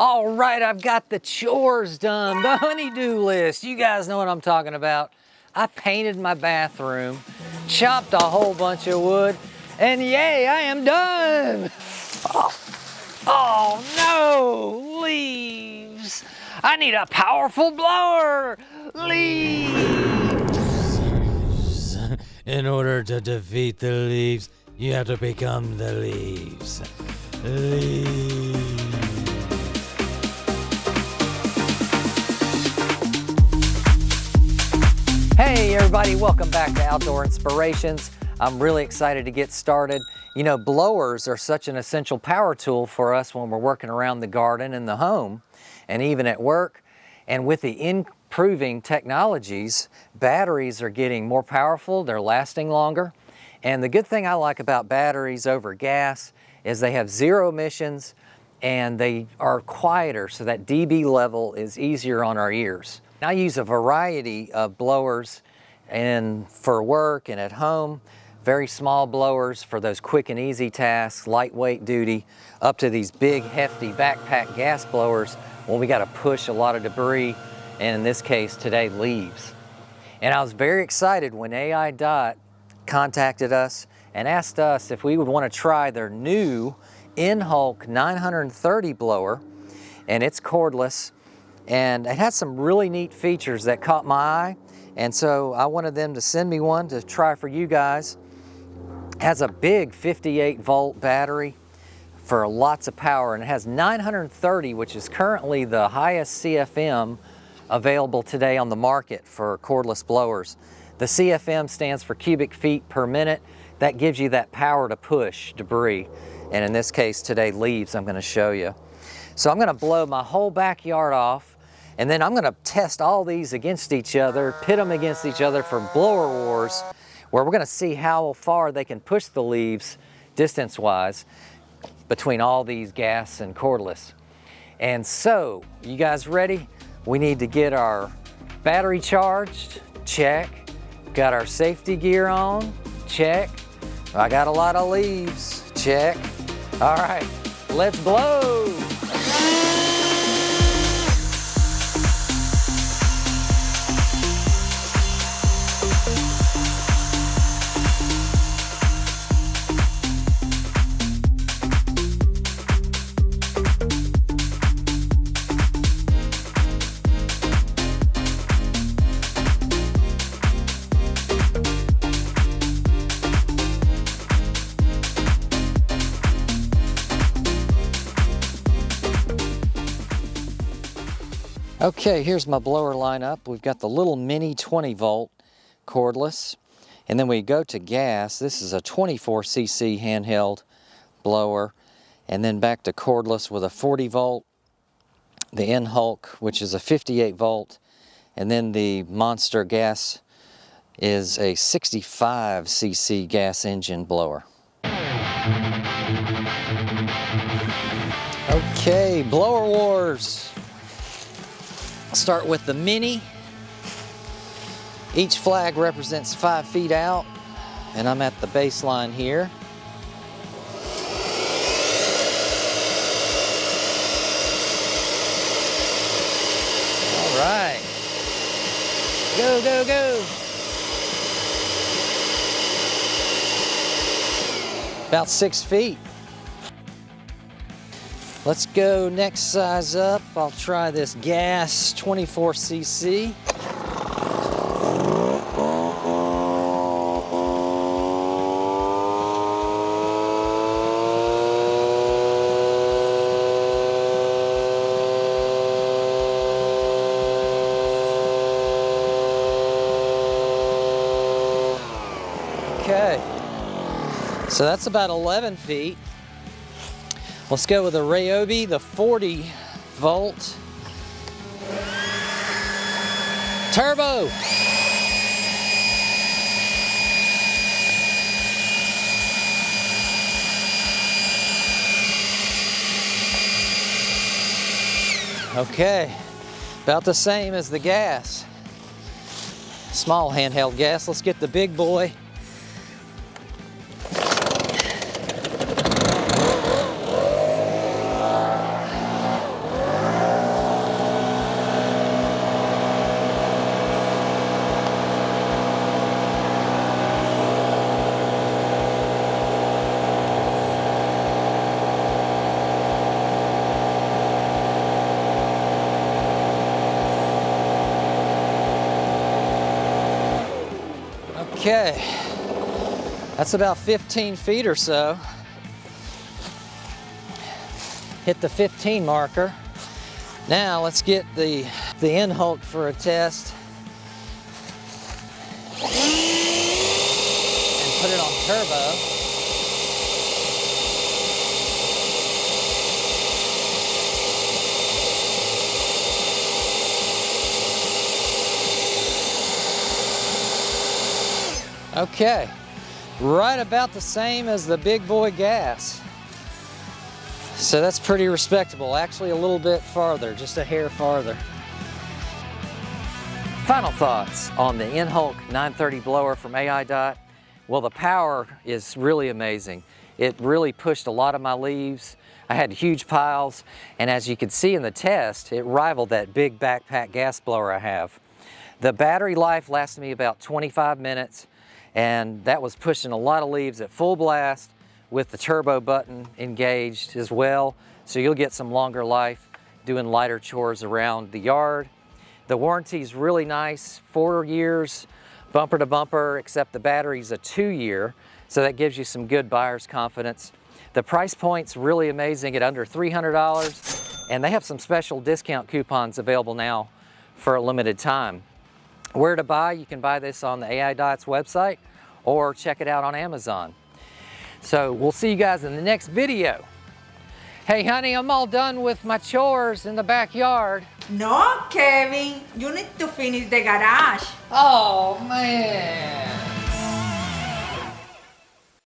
All right, I've got the chores done, the honey-do list. You guys know what I'm talking about. I painted my bathroom, chopped a whole bunch of wood, and yay, I am done. Oh no, leaves. I need a powerful blower. Leaves. In order to defeat the leaves, you have to become the leaves. Leaves. Hey everybody, welcome back to Outdoor Inspirations. I'm really excited to get started. You know, blowers are such an essential power tool for us when we're working around the garden and the home and even at work. And with the improving technologies, batteries are getting more powerful, they're lasting longer. And the good thing I like about batteries over gas is they have zero emissions and they are quieter, so that dB level is easier on our ears. I use a variety of blowers for work and at home. Very small blowers for those quick and easy tasks, lightweight duty, up to these big hefty backpack gas blowers when we got to push a lot of debris, and in this case today, leaves. And I was very excited when AiDot contacted us and asked us if we would want to try their new Enhulk 930 blower, and it's cordless. And it had some really neat features that caught my eye, and so I wanted them to send me one to try for you guys. It has a big 58-volt battery for lots of power, and it has 930, which is currently the highest CFM available today on the market for cordless blowers. The CFM stands for cubic feet per minute. That gives you that power to push debris, and in this case today, leaves I'm going to show you. So I'm going to blow my whole backyard off, and then I'm going to test all these against each other, pit them against each other for blower wars, where we're going to see how far they can push the leaves distance-wise between all these gas and cordless. And so, you guys ready? We need to get our battery charged, check. Got our safety gear on, check. I got a lot of leaves, check. All right, let's blow. Okay, here's my blower lineup. We've got the little mini 20-volt cordless, and then we go to gas. This is a 24cc handheld blower, and then back to cordless with a 40-volt, the Enhulk, which is a 58-volt, and then the Monster gas is a 65cc gas engine blower. Okay, blower wars. I'll start with the mini. Each flag represents 5 feet out, and I'm at the baseline here. All right. Go, go, go. About 6 feet. Let's go next size up. I'll try this gas 24cc. Okay, so that's about 11 feet. Let's go with the Ryobi, the 40-volt turbo. Okay, about the same as the gas. Small handheld gas. Let's get the big boy. Okay, that's about 15 feet or so. Hit the 15 marker. Now let's get the Enhulk for a test and put it on turbo. Okay, right about the same as the big boy gas. So that's pretty respectable. Actually a little bit farther, just a hair farther. Final thoughts on the Enhulk 930 blower from AiDot. Well, the power is really amazing. It really pushed a lot of my leaves. I had huge piles, and as you can see in the test, it rivaled that big backpack gas blower I have. The battery life lasted me about 25 minutes, and that was pushing a lot of leaves at full blast with the turbo button engaged as well, so you'll get some longer life doing lighter chores around the yard. The warranty's really nice, 4 years, bumper to bumper, except the battery's a 2-year, so that gives you some good buyer's confidence. The price point's really amazing at under $300, and they have some special discount coupons available now for a limited time. Where to buy? You can buy this on the AiDot's website or check it out on Amazon. So we'll see you guys in the next video. Hey honey, I'm all done with my chores in the backyard. No, Kevin, you need to finish the garage. Oh man.